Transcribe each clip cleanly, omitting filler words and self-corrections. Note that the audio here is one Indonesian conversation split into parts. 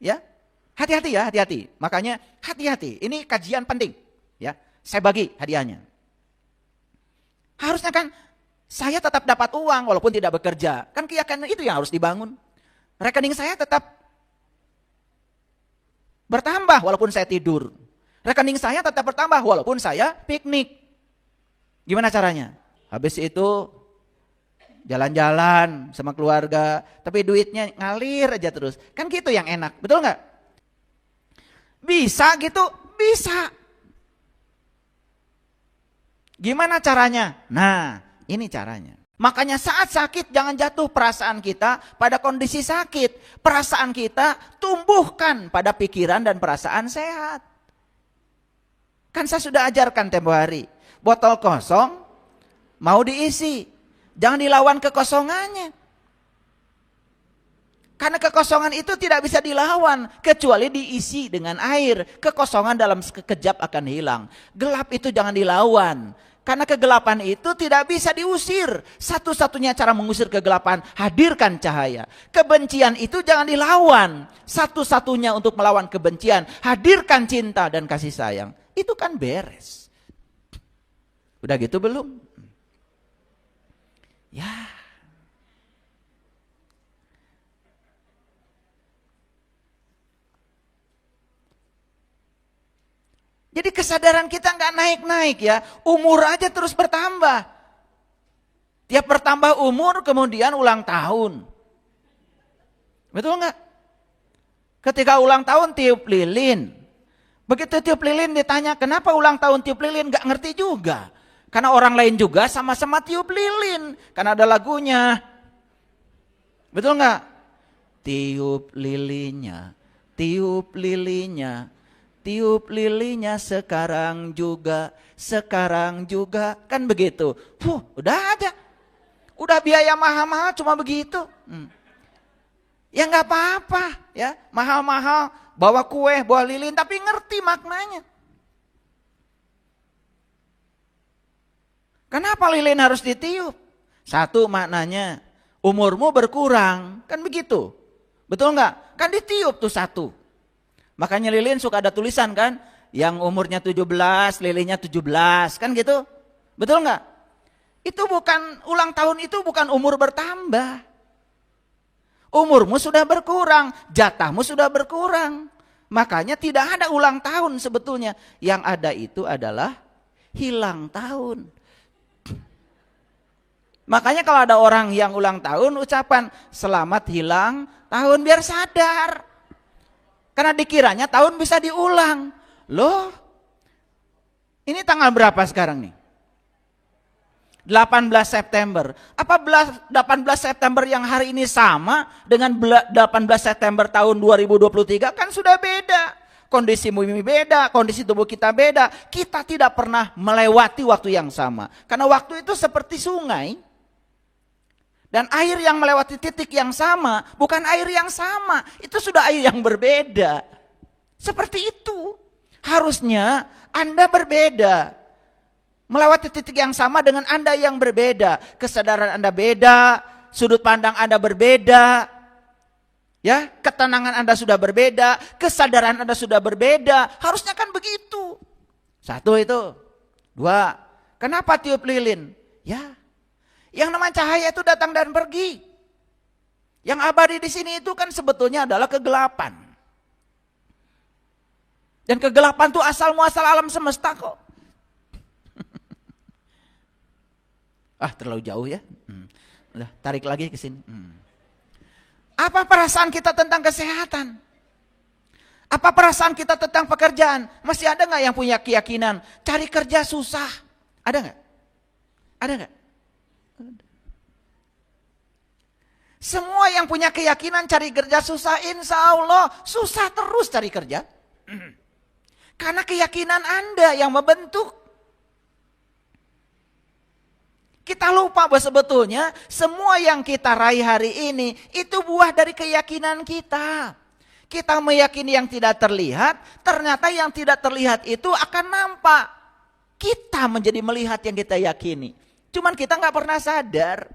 Ya, hati-hati ya, hati-hati. Makanya hati-hati. Ini kajian penting. Ya, saya bagi hadiahnya. Harusnya kan saya tetap dapat uang walaupun tidak bekerja. Kan keyakinan itu yang harus dibangun. Rekening saya tetap bertambah walaupun saya tidur. Rekening saya tetap bertambah walaupun saya piknik. Gimana caranya? Habis itu jalan-jalan sama keluarga, tapi duitnya ngalir aja terus. Kan gitu yang enak, betul nggak? Bisa gitu? Bisa. Gimana caranya? Nah, ini caranya. Makanya saat sakit jangan jatuh perasaan kita pada kondisi sakit. Perasaan kita tumbuhkan pada pikiran dan perasaan sehat. Kan saya sudah ajarkan tempo hari. Botol kosong mau diisi. Jangan dilawan kekosongannya. Karena kekosongan itu tidak bisa dilawan kecuali diisi dengan air. Kekosongan dalam sekejap akan hilang. Gelap itu jangan dilawan. Karena kegelapan itu tidak bisa diusir. Satu-satunya cara mengusir kegelapan, hadirkan cahaya. Kebencian itu jangan dilawan. Satu-satunya untuk melawan kebencian, hadirkan cinta dan kasih sayang. Itu kan beres. Udah gitu belum? Ya. Jadi kesadaran kita nggak naik-naik ya. Umur aja terus bertambah. Tiap bertambah umur kemudian ulang tahun. Betul nggak? Ketika ulang tahun tiup lilin. Begitu tiup lilin ditanya kenapa ulang tahun tiup lilin, nggak ngerti juga. Karena orang lain juga sama-sama tiup lilin. Karena ada lagunya. Betul nggak? Tiup lilinnya, tiup lilinnya, tiup lilinnya sekarang juga. Kan begitu. Udah ada. Udah biaya mahal-mahal cuma begitu. Ya nggak apa-apa ya. Mahal-mahal, bawa kue, bawa lilin, tapi ngerti maknanya. Kenapa lilin harus ditiup? Satu maknanya, umurmu berkurang. Kan begitu. Betul nggak? Kan ditiup tuh satu. Makanya lilin suka ada tulisan kan. Yang umurnya 17, lilinnya 17. Kan gitu. Betul nggak? Itu bukan, ulang tahun itu bukan umur bertambah. Umurmu sudah berkurang. Jatahmu sudah berkurang. Makanya tidak ada ulang tahun sebetulnya. Yang ada itu adalah hilang tahun. Makanya kalau ada orang yang ulang tahun, ucapan selamat hilang tahun biar sadar. Karena dikiranya tahun bisa diulang. Loh, ini tanggal berapa sekarang nih? 18 September. Apa 18 September yang hari ini sama dengan 18 September tahun 2023? Kan sudah beda. Kondisi bumi beda, kondisi tubuh kita beda. Kita tidak pernah melewati waktu yang sama. Karena waktu itu seperti sungai. Dan air yang melewati titik yang sama, bukan air yang sama. Itu sudah air yang berbeda. Seperti itu. Harusnya Anda berbeda. Melewati titik yang sama dengan Anda yang berbeda. Kesadaran Anda beda, sudut pandang Anda berbeda. Ya, ketenangan Anda sudah berbeda, kesadaran Anda sudah berbeda. Harusnya kan begitu. Satu itu. Dua, kenapa tiup lilin? Ya, yang namanya cahaya itu datang dan pergi. Yang abadi di sini itu kan sebetulnya adalah kegelapan. Dan kegelapan itu asal muasal alam semesta kok. Terlalu jauh ya. Udah, tarik lagi ke sini. Apa perasaan kita tentang kesehatan? Apa perasaan kita tentang pekerjaan? Masih ada nggak yang punya keyakinan cari kerja susah? Ada nggak? Ada nggak? Semua yang punya keyakinan cari kerja susah, insya Allah susah terus cari kerja. Karena keyakinan Anda yang membentuk. Kita lupa bahwa sebetulnya semua yang kita raih hari ini itu buah dari keyakinan kita. Kita meyakini yang tidak terlihat, ternyata yang tidak terlihat itu akan nampak. Kita menjadi melihat yang kita yakini. Cuman kita nggak pernah sadar.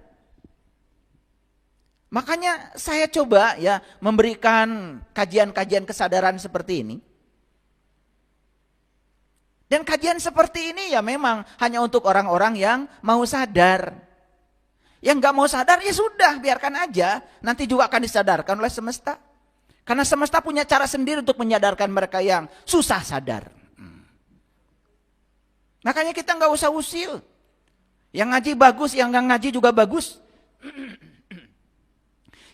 Makanya saya coba ya memberikan kajian-kajian kesadaran seperti ini. Dan kajian seperti ini ya memang hanya untuk orang-orang yang mau sadar. Yang nggak mau sadar ya sudah, biarkan aja. Nanti juga akan disadarkan oleh semesta. Karena semesta punya cara sendiri untuk menyadarkan mereka yang susah sadar. Makanya kita nggak usah usil. Yang ngaji bagus, yang nggak ngaji juga bagus.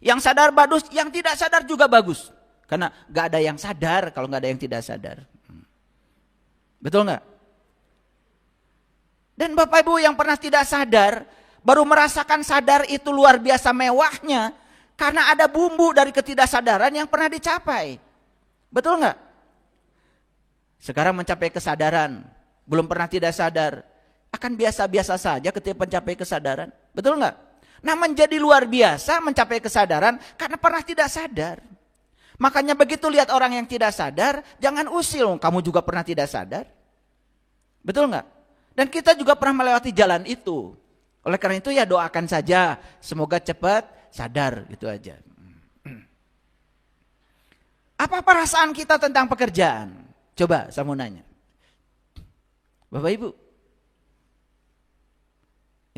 Yang sadar bagus, yang tidak sadar juga bagus. Karena nggak ada yang sadar kalau nggak ada yang tidak sadar. Betul nggak? Dan Bapak Ibu yang pernah tidak sadar, baru merasakan sadar itu luar biasa mewahnya, karena ada bumbu dari ketidaksadaran yang pernah dicapai. Betul nggak? Sekarang mencapai kesadaran, belum pernah tidak sadar, akan biasa-biasa saja ketika mencapai kesadaran. Betul nggak? Nah, menjadi luar biasa mencapai kesadaran karena pernah tidak sadar. Makanya begitu lihat orang yang tidak sadar, jangan usil, kamu juga pernah tidak sadar. Betul nggak? Dan kita juga pernah melewati jalan itu. Oleh karena itu ya doakan saja, semoga cepat sadar, gitu aja. Apa perasaan kita tentang pekerjaan? Coba saya mau nanya. Bapak Ibu,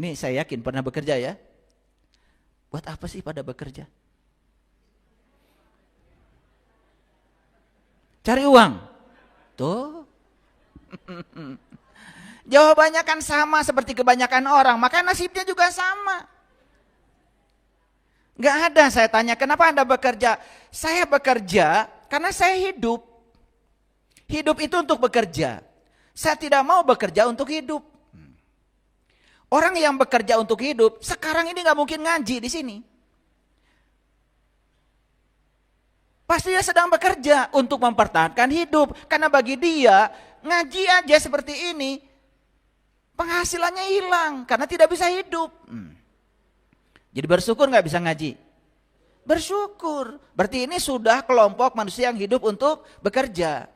ini saya yakin pernah bekerja ya. Buat apa sih pada bekerja? Cari uang. Tuh. Jawabannya kan sama seperti kebanyakan orang, maka nasibnya juga sama. Gak ada saya tanya, kenapa Anda bekerja? Saya bekerja karena saya hidup. Hidup itu untuk bekerja. Saya tidak mau bekerja untuk hidup. Orang yang bekerja untuk hidup, sekarang ini gak mungkin ngaji di sini. Pasti dia sedang bekerja untuk mempertahankan hidup. Karena bagi dia, ngaji aja seperti ini, penghasilannya hilang karena tidak bisa hidup. Jadi bersyukur gak bisa ngaji? Bersyukur. Berarti ini sudah kelompok manusia yang hidup untuk bekerja.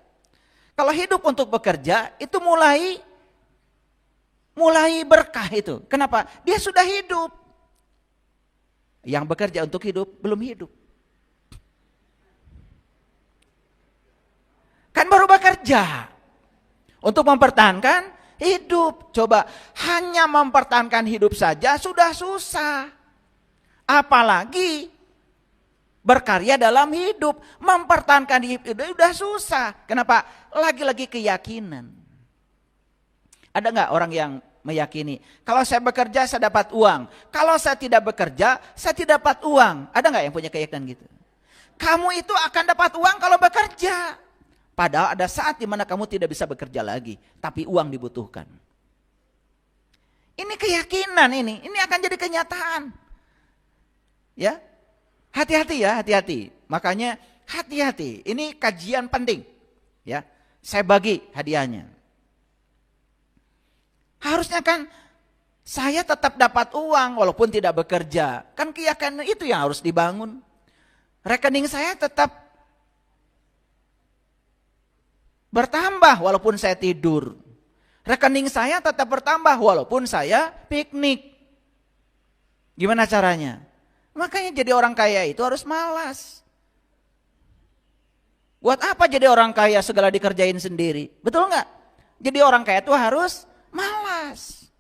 Kalau hidup untuk bekerja, itu mulai berkah itu. Kenapa? Dia sudah hidup. Yang bekerja untuk hidup, belum hidup. Kan baru bekerja untuk mempertahankan hidup. Coba hanya mempertahankan hidup saja sudah susah. Apalagi berkarya dalam hidup. Mempertahankan hidup itu sudah susah. Kenapa? Lagi-lagi keyakinan. Ada nggak orang yang meyakini kalau saya bekerja saya dapat uang, kalau saya tidak bekerja saya tidak dapat uang? Ada nggak yang punya keyakinan gitu? Kamu itu akan dapat uang kalau bekerja. Padahal ada saat di mana kamu tidak bisa bekerja lagi, tapi uang dibutuhkan. Ini keyakinan ini akan jadi kenyataan. Ya, hati-hati ya, hati-hati. Makanya hati-hati. Ini kajian penting. Ya, saya bagi hadiahnya. Harusnya kan saya tetap dapat uang walaupun tidak bekerja. Kan keyakinan itu yang harus dibangun. Rekening saya tetap bertambah walaupun saya tidur. Rekening saya tetap bertambah walaupun saya piknik. Gimana caranya? Makanya jadi orang kaya itu harus malas. Buat apa jadi orang kaya segala dikerjain sendiri? Betul nggak? Jadi orang kaya itu harus malas.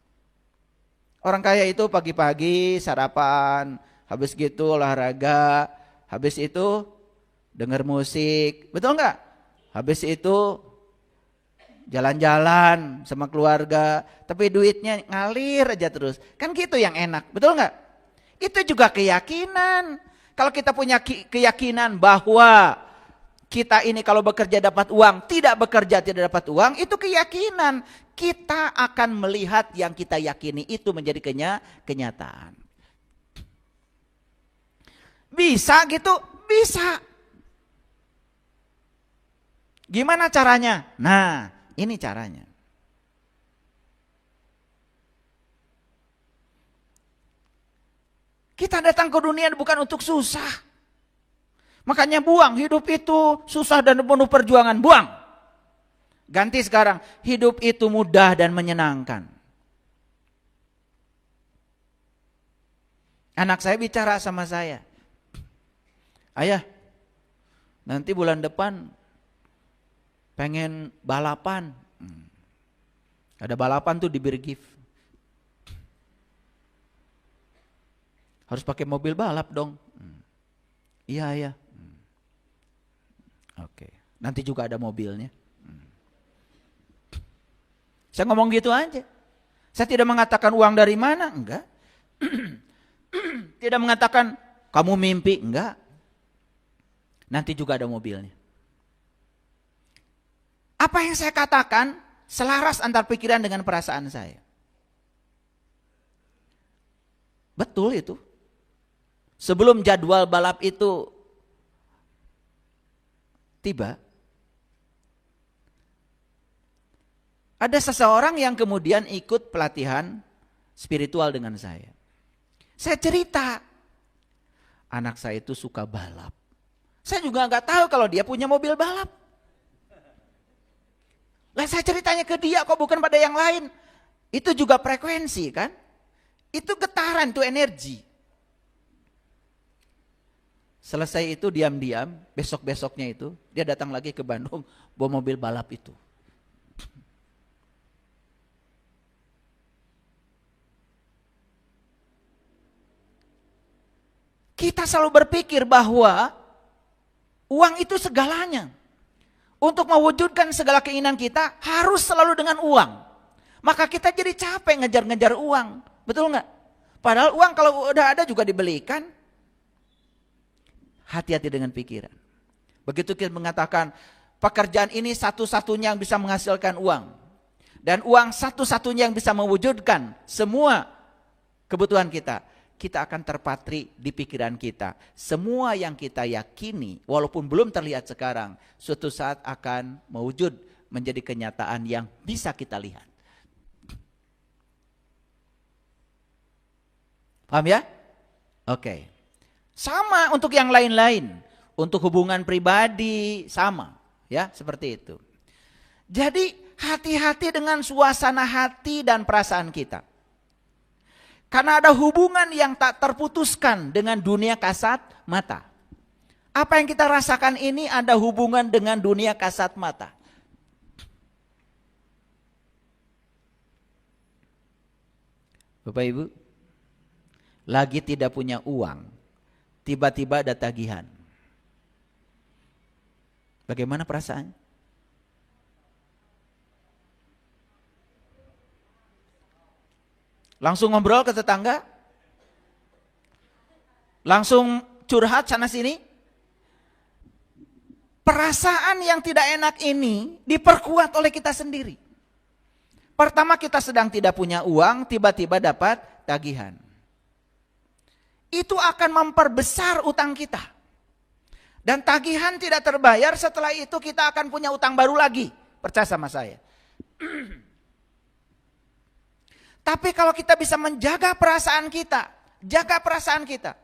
Orang kaya itu pagi-pagi sarapan, habis gitu olahraga, habis itu denger musik. Betul nggak? Habis itu jalan-jalan sama keluarga, tapi duitnya ngalir aja terus. Kan gitu yang enak, betul nggak? Itu juga keyakinan. Kalau kita punya keyakinan bahwa kita ini kalau bekerja dapat uang, tidak bekerja tidak dapat uang, itu keyakinan. Kita akan melihat yang kita yakini itu menjadi kenyataan. Bisa gitu? Bisa. Gimana caranya? Nah, ini caranya. Kita datang ke dunia bukan untuk susah. Makanya buang, hidup itu susah dan penuh perjuangan, buang. Ganti sekarang, hidup itu mudah dan menyenangkan. Anak saya bicara sama saya, Ayah, nanti bulan depan pengen balapan. Ada balapan tuh di Birgif. Harus pakai mobil balap dong. Iya ayah. Oke, nanti juga ada mobilnya. Saya ngomong gitu aja. Saya tidak mengatakan uang dari mana, enggak. Tidak mengatakan kamu mimpi, enggak. Nanti juga ada mobilnya. Apa yang saya katakan selaras antar pikiran dengan perasaan saya. Betul itu. Sebelum jadwal balap itu tiba, ada seseorang yang kemudian ikut pelatihan spiritual dengan saya. Saya cerita, anak saya itu suka balap. Saya juga nggak tahu kalau dia punya mobil balap. Lah saya ceritanya ke dia kok, bukan pada yang lain. Itu juga frekuensi kan? Itu getaran, itu energi. Selesai itu diam-diam, besok-besoknya itu dia datang lagi ke Bandung bawa mobil balap itu. Kita selalu berpikir bahwa uang itu segalanya. Untuk mewujudkan segala keinginan kita harus selalu dengan uang. Maka kita jadi capek ngejar-ngejar uang. Betul nggak? Padahal uang kalau udah ada juga dibelikan. Hati-hati dengan pikiran. Begitu kita mengatakan pekerjaan ini satu-satunya yang bisa menghasilkan uang. Dan uang satu-satunya yang bisa mewujudkan semua kebutuhan kita. Kita akan terpatri di pikiran kita. Semua yang kita yakini, walaupun belum terlihat sekarang, suatu saat akan mewujud menjadi kenyataan yang bisa kita lihat. Paham ya? Oke. Sama untuk yang lain-lain. Untuk hubungan pribadi, sama. Ya, seperti itu. Jadi, hati-hati dengan suasana hati dan perasaan kita. Karena ada hubungan yang tak terputuskan dengan dunia kasat mata. Apa yang kita rasakan ini ada hubungan dengan dunia kasat mata. Bapak Ibu, lagi tidak punya uang, tiba-tiba ada tagihan. Bagaimana perasaan? Langsung ngobrol ke tetangga? Langsung curhat sana sini? Perasaan yang tidak enak ini diperkuat oleh kita sendiri. Pertama kita sedang tidak punya uang, tiba-tiba dapat tagihan. Itu akan memperbesar utang kita. Dan tagihan tidak terbayar, setelah itu kita akan punya utang baru lagi. Percaya sama saya. Tapi kalau kita bisa menjaga perasaan kita, jaga perasaan kita.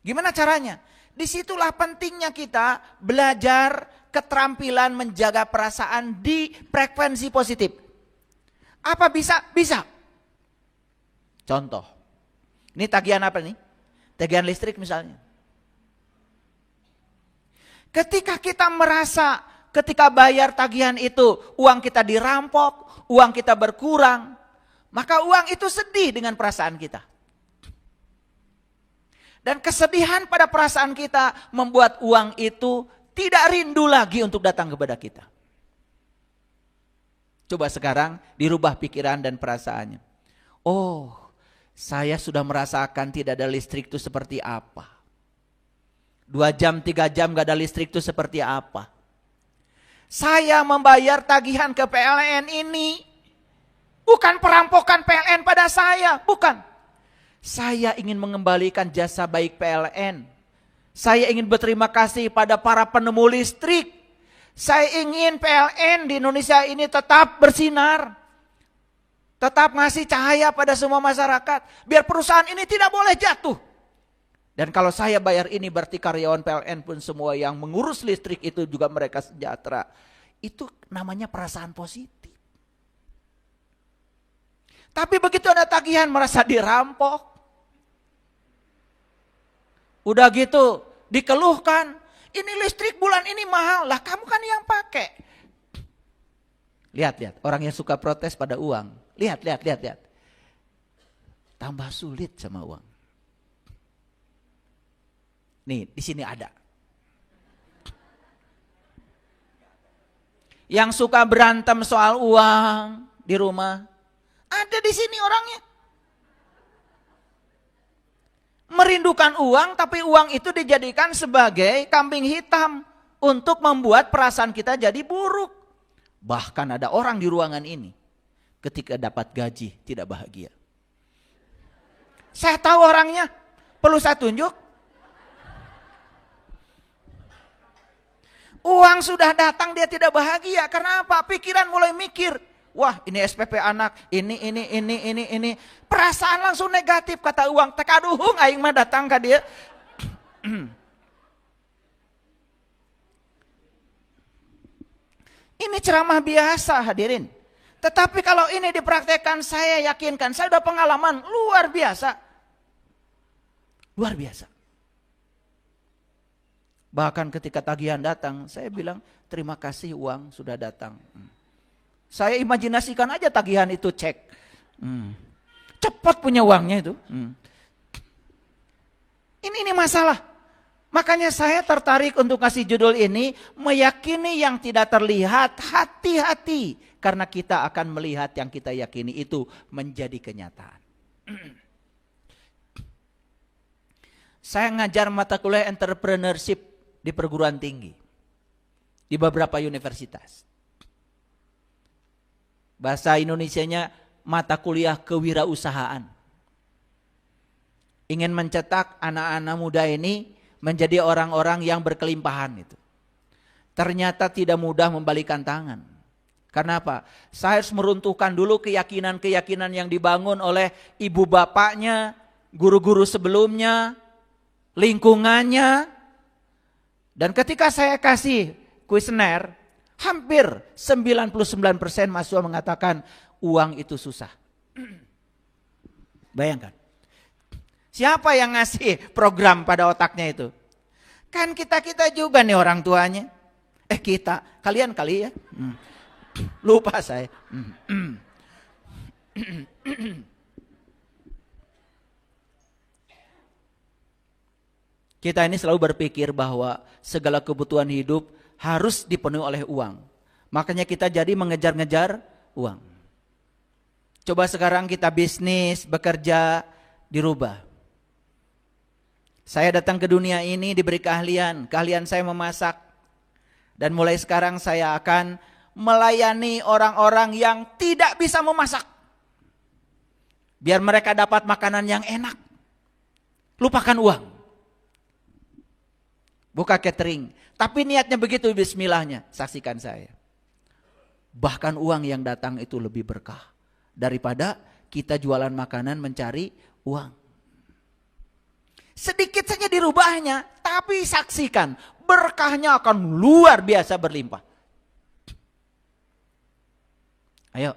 Gimana caranya? Disitulah pentingnya kita belajar keterampilan menjaga perasaan di frekuensi positif. Apa bisa? Bisa. Contoh, ini tagihan apa nih? Tagihan listrik misalnya. Ketika kita merasa ketika bayar tagihan itu uang kita dirampok, uang kita berkurang, maka uang itu sedih dengan perasaan kita. Dan kesedihan pada perasaan kita membuat uang itu tidak rindu lagi untuk datang kepada kita. Coba sekarang dirubah pikiran dan perasaannya. Oh, saya sudah merasakan tidak ada listrik itu seperti apa. 2 jam, 3 jam gak ada listrik itu seperti apa. Saya membayar tagihan ke PLN ini bukan perampokan PLN pada saya, bukan. Saya ingin mengembalikan jasa baik PLN. Saya ingin berterima kasih pada para penemu listrik. Saya ingin PLN di Indonesia ini tetap bersinar. Tetap ngasih cahaya pada semua masyarakat. Biar perusahaan ini tidak boleh jatuh. Dan kalau saya bayar ini berarti karyawan PLN pun semua yang mengurus listrik itu juga mereka sejahtera. Itu namanya perasaan positif. Tapi begitu ada tagihan merasa dirampok. Udah gitu dikeluhkan, ini listrik bulan ini mahal, lah kamu kan yang pakai. Lihat, orang yang suka protes pada uang. Lihat. Tambah sulit sama uang. Nih, di sini ada. Yang suka berantem soal uang di rumah, ada di sini orangnya. Merindukan uang, tapi uang itu dijadikan sebagai kambing hitam untuk membuat perasaan kita jadi buruk. Bahkan ada orang di ruangan ini ketika dapat gaji tidak bahagia. Saya tahu orangnya, perlu saya tunjuk? Uang sudah datang dia tidak bahagia. Karena apa? Pikiran mulai mikir. Wah, ini SPP anak, ini. Perasaan langsung negatif, kata uang. Tekaduhung aing mah datang ke dia. Ini ceramah biasa hadirin. Tetapi kalau ini dipraktekkan, saya yakinkan, saya sudah pengalaman luar biasa. Luar biasa. Bahkan ketika tagihan datang, saya bilang terima kasih uang sudah datang. Saya imajinasikan aja tagihan itu cek. Cepat punya uangnya itu. Ini masalah. Makanya saya tertarik untuk kasih judul ini, meyakini yang tidak terlihat, hati-hati. Karena kita akan melihat yang kita yakini itu menjadi kenyataan. Saya ngajar mata kuliah entrepreneurship di perguruan tinggi. Di beberapa universitas. Bahasa Indonesianya mata kuliah kewirausahaan. Ingin mencetak anak-anak muda ini menjadi orang-orang yang berkelimpahan itu. Ternyata tidak mudah membalikan tangan. Karena apa? Saya harus meruntuhkan dulu keyakinan-keyakinan yang dibangun oleh ibu bapaknya, guru-guru sebelumnya, lingkungannya. Dan ketika saya kasih kuesioner, hampir 99% mahasiswa mengatakan uang itu susah. Bayangkan. Siapa yang ngasih program pada otaknya itu? Kan kita-kita juga nih orang tuanya. Kalian kali ya. Lupa saya. Kita ini selalu berpikir bahwa segala kebutuhan hidup harus dipenuhi oleh uang. Makanya kita jadi mengejar-ngejar uang. Coba sekarang kita bisnis, bekerja, dirubah. Saya datang ke dunia ini diberi keahlian saya memasak. Dan mulai sekarang saya akan melayani orang-orang yang tidak bisa memasak. Biar mereka dapat makanan yang enak. Lupakan uang. Buka catering. Tapi niatnya begitu, bismillahnya. Saksikan saya. Bahkan uang yang datang itu lebih berkah. Daripada kita jualan makanan mencari uang. Sedikit saja dirubahnya, tapi saksikan berkahnya akan luar biasa berlimpah. Ayo,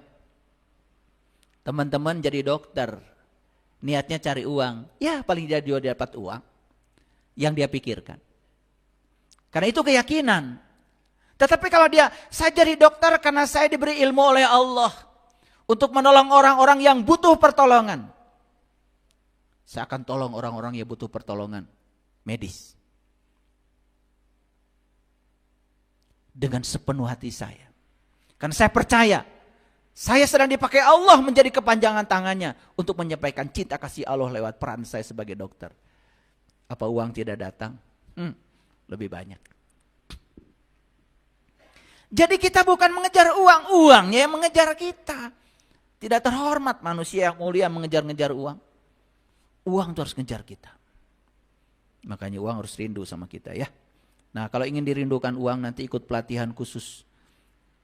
teman-teman jadi dokter, niatnya cari uang, ya paling tidak dia dapat uang yang dia pikirkan. Karena itu keyakinan. Tetapi kalau saya jadi dokter karena saya diberi ilmu oleh Allah untuk menolong orang-orang yang butuh pertolongan. Saya akan tolong orang-orang yang butuh pertolongan medis. Dengan sepenuh hati saya. Karena saya percaya, saya sedang dipakai Allah menjadi kepanjangan tangannya untuk menyampaikan cinta kasih Allah lewat peran saya sebagai dokter. Apa uang tidak datang? Lebih banyak. Jadi kita bukan mengejar uang, uangnya yang mengejar kita. Tidak terhormat manusia yang mulia mengejar-ngejar uang. Uang itu harus ngejar kita. Makanya uang harus rindu sama kita ya. Nah kalau ingin dirindukan uang nanti ikut pelatihan khusus.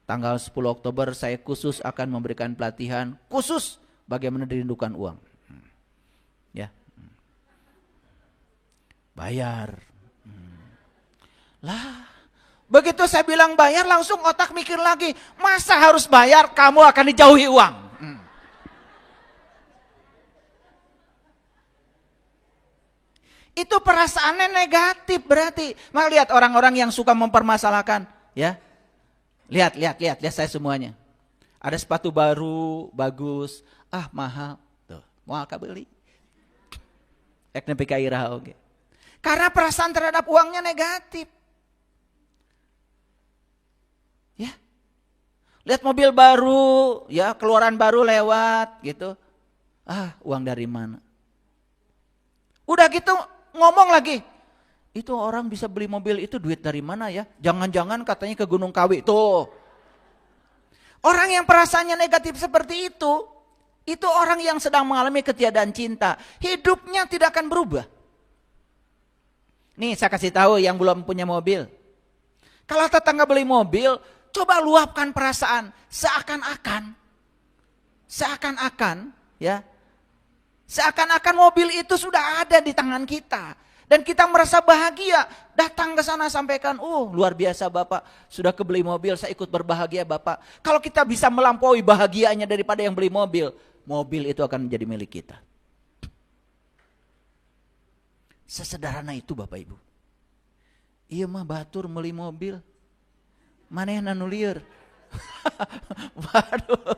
Tanggal 10 Oktober saya khusus akan memberikan pelatihan khusus bagaimana dirindukan uang. Ya. Bayar. Lah, begitu saya bilang bayar langsung otak mikir lagi. Masa harus bayar, kamu akan dijauhi uang. Itu perasaannya negatif berarti. Maka lihat orang-orang yang suka mempermasalahkan, ya. Lihat saya semuanya. Ada sepatu baru, bagus, mahal. Tuh, mau beli. Ek nepi ka iraha oge. Karena perasaan terhadap uangnya negatif. Ya. Lihat mobil baru, ya, keluaran baru lewat gitu. Uang dari mana? Udah gitu ngomong lagi. Itu orang bisa beli mobil itu duit dari mana ya? Jangan-jangan katanya ke Gunung Kawi. Tuh. Orang yang perasaannya negatif seperti itu orang yang sedang mengalami ketiadaan cinta. Hidupnya tidak akan berubah. Nih saya kasih tahu yang belum punya mobil. Kalau tetangga beli mobil, coba luapkan perasaan. Seakan-akan ya. Seakan-akan mobil itu sudah ada di tangan kita. Dan kita merasa bahagia. Datang ke sana sampaikan, luar biasa Bapak. Sudah kebeli mobil, saya ikut berbahagia Bapak. Kalau kita bisa melampaui bahagianya daripada yang beli mobil. Mobil itu akan menjadi milik kita. Sesederhana itu Bapak Ibu. Iya mah batur beli mobil. Mana yang nanulir? Waduh.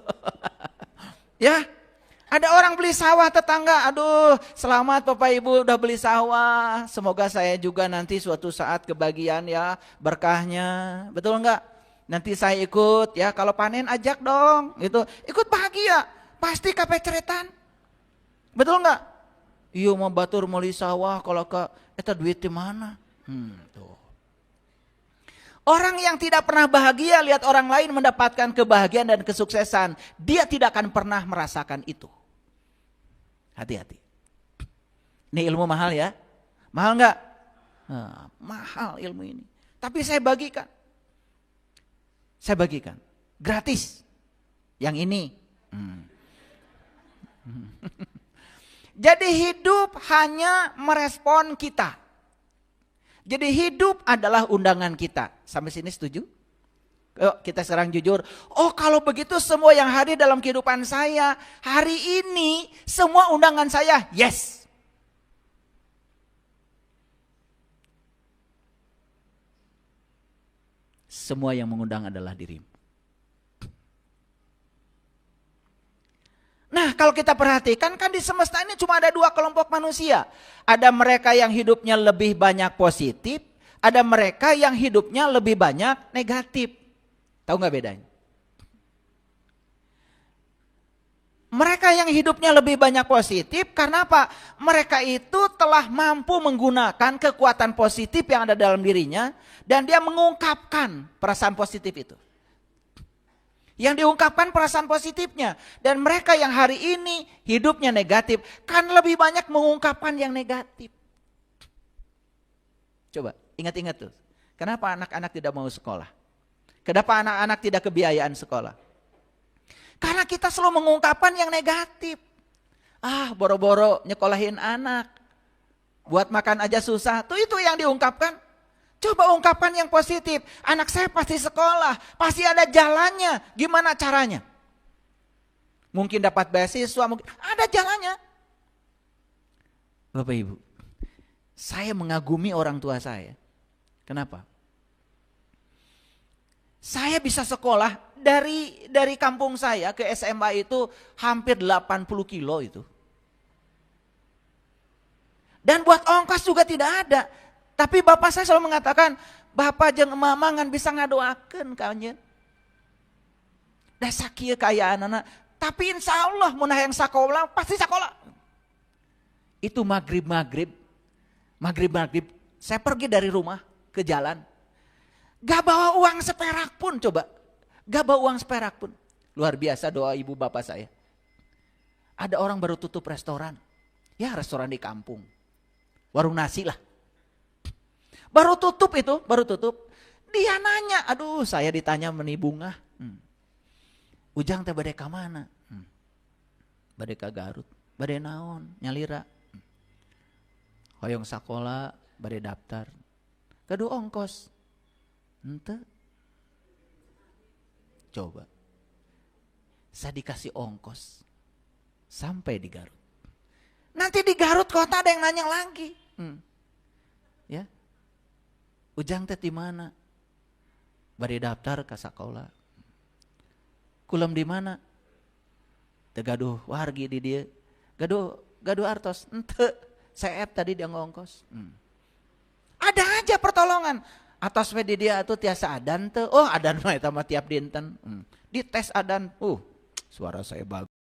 Ya. Ada orang beli sawah tetangga, aduh selamat Bapak Ibu udah beli sawah. Semoga saya juga nanti suatu saat kebagian ya berkahnya, betul enggak? Nanti saya ikut ya, kalau panen ajak dong gitu, ikut bahagia, pasti kapeceretan. Betul enggak? Iya mau batur meuli sawah kalau ke eta duit di mana? Tuh. Orang yang tidak pernah bahagia lihat orang lain mendapatkan kebahagiaan dan kesuksesan, dia tidak akan pernah merasakan itu. Hati-hati. Ini ilmu mahal ya? Mahal enggak? Mahal ilmu ini. Tapi saya bagikan. Gratis. Yang ini. Jadi hidup hanya merespon kita. Jadi hidup adalah undangan kita. Sampai sini setuju? Yuk kita sekarang jujur. Kalau begitu semua yang hadir dalam kehidupan saya hari ini, semua undangan saya, yes. Semua yang mengundang adalah dirimu. Nah kalau kita perhatikan kan di semesta ini cuma ada dua kelompok manusia. Ada mereka yang hidupnya lebih banyak positif. Ada mereka yang hidupnya lebih banyak negatif. Tahu gak bedanya? Mereka yang hidupnya lebih banyak positif karena apa? Mereka itu telah mampu menggunakan kekuatan positif yang ada dalam dirinya. Dan dia mengungkapkan perasaan positif itu. Yang diungkapkan perasaan positifnya. Dan mereka yang hari ini hidupnya negatif kan lebih banyak mengungkapkan yang negatif. Coba ingat-ingat tuh. Kenapa anak-anak tidak mau sekolah? Kenapa anak-anak tidak kebiayaan sekolah? Karena kita selalu mengungkapkan yang negatif. Boro-boro nyekolahin anak. Buat makan aja susah. Tuh itu yang diungkapkan. Coba ungkapkan yang positif. Anak saya pasti sekolah. Pasti ada jalannya. Gimana caranya? Mungkin dapat beasiswa. Mungkin ada jalannya. Bapak Ibu. Saya mengagumi orang tua saya. Kenapa? Saya bisa sekolah dari kampung saya ke SMA itu hampir 80 kilo itu. Dan buat ongkos juga tidak ada. Tapi bapak saya selalu mengatakan, bapak jeung mama ngan bisa ngadoakeun ka anjeun. Da sakieu kaayaan anak, tapi insya Allah mun hayang sakola pasti sakola. Itu maghrib saya pergi dari rumah ke jalan. Gak bawa uang seperak pun coba. Gak bawa uang seperak pun. Luar biasa doa ibu bapak saya. Ada orang baru tutup restoran. Ya restoran di kampung. Warung nasi lah. Baru tutup. Dia nanya, aduh saya ditanya meni bunga. Ujang teh bade ka mana? Bade ka Garut. Bade naon? Nyalira. Hoyong sakola, bade daftar. Kadu ongkos. Ente. Coba. Saya dikasih ongkos. Sampai di Garut. Nanti di Garut kota ada yang nanya lagi. Ya. Ujang teh di mana? Bari daftar ka sakola. Kulam di mana? Teu gaduh wargi di dieu. Gaduh artos. Henteu. Saeb tadi dia ngongkos. Ada aja pertolongan. Atos we di dia atuh tiasa adan teu. Oh, adan mah eta mah tiap dinten. Dites adan. Suara saya bagus.